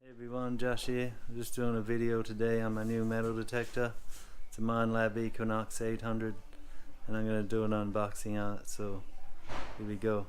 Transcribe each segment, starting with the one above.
Hey everyone, Josh here. I'm just doing a video today on my new metal detector. It's a Minelab Equinox 800 and I'm going to do an unboxing on it, so here we go.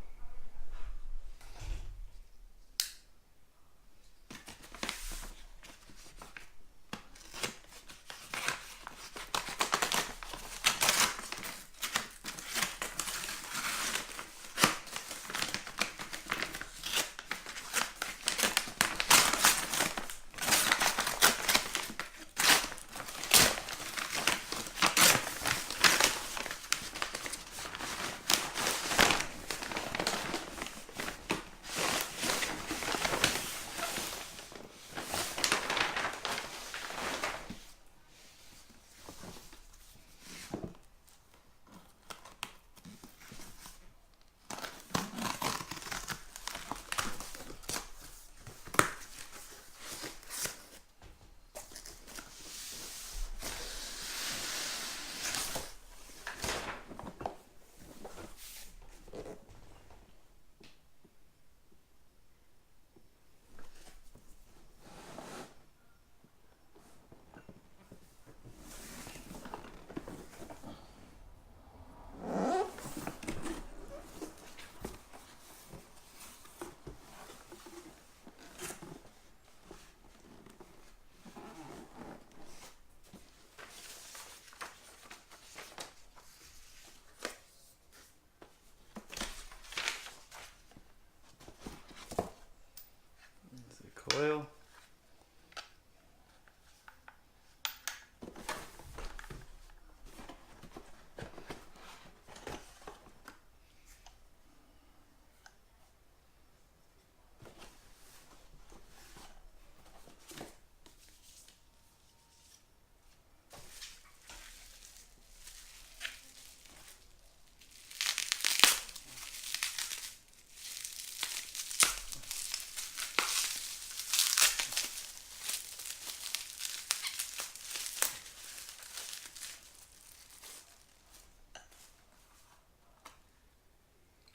There's the coil.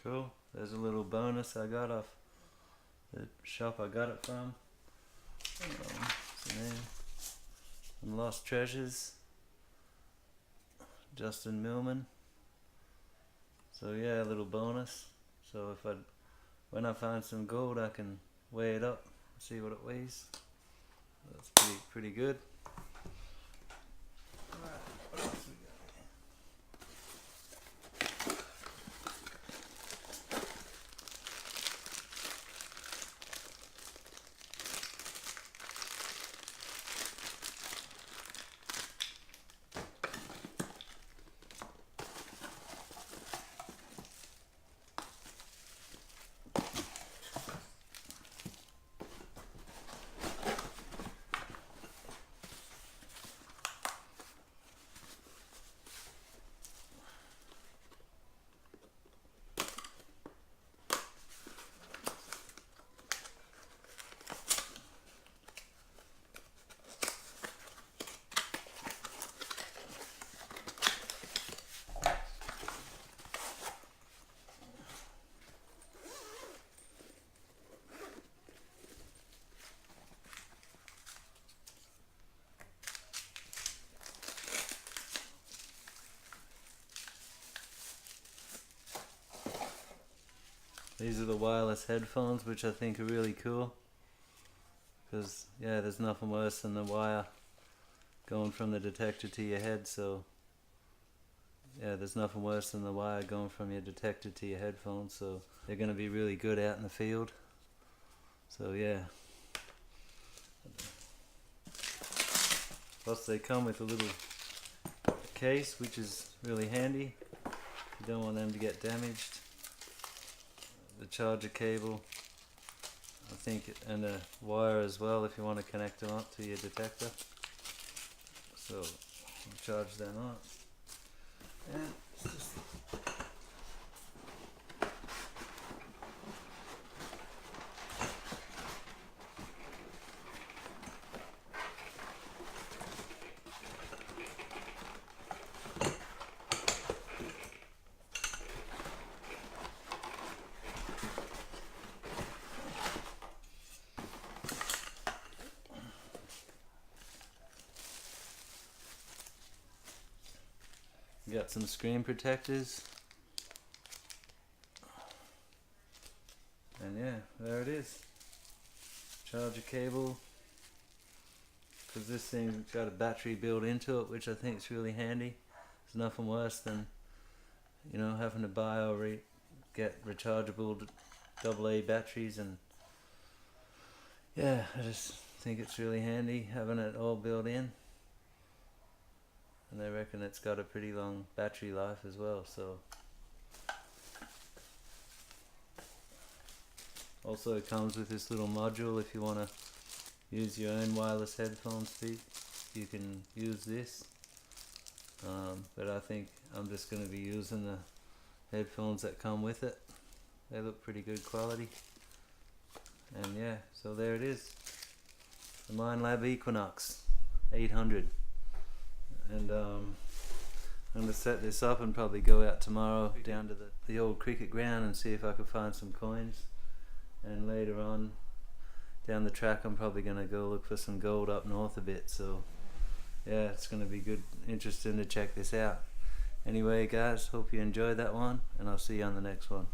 Cool. There's a little bonus I got off the shop I got it from. What's the name? Some Lost Treasures. Justin Millman. So yeah, a little bonus. So when I find some gold, I can weigh it up, see what it weighs. That's pretty good. Alright, what else we got? These are the wireless headphones, which I think are really cool. Because, yeah, there's nothing worse than the wire going from the detector to your head, so... Yeah, there's nothing worse than the wire going from your detector to your headphones, so they're going to be really good out in the field. So, yeah. Plus they come with a little case, which is really handy. You don't want them to get damaged. The charger cable, I think, and a wire as well if you want to connect them up to your detector. So I'll charge them up. And just Got some screen protectors. And yeah, there it is. Charger cable. Because this thing's got a battery built into it, which I think is really handy. It's nothing worse than, you know, having to buy or get rechargeable AA batteries, and yeah, I just think it's really handy having it all built in. And they reckon it's got a pretty long battery life as well, so. Also it comes with this little module. If you want to use your own wireless headphones, you can use this. But I think I'm just going to be using the headphones that come with it. They look pretty good quality. And yeah, so there it is. The Minelab Equinox 800. And I'm going to set this up and probably go out tomorrow down to the old cricket ground and see if I can find some coins. And later on down the track I'm probably going to go look for some gold up north a bit. So yeah, it's going to be good, interesting to check this out. Anyway guys, hope you enjoyed that one, and I'll see you on the next one.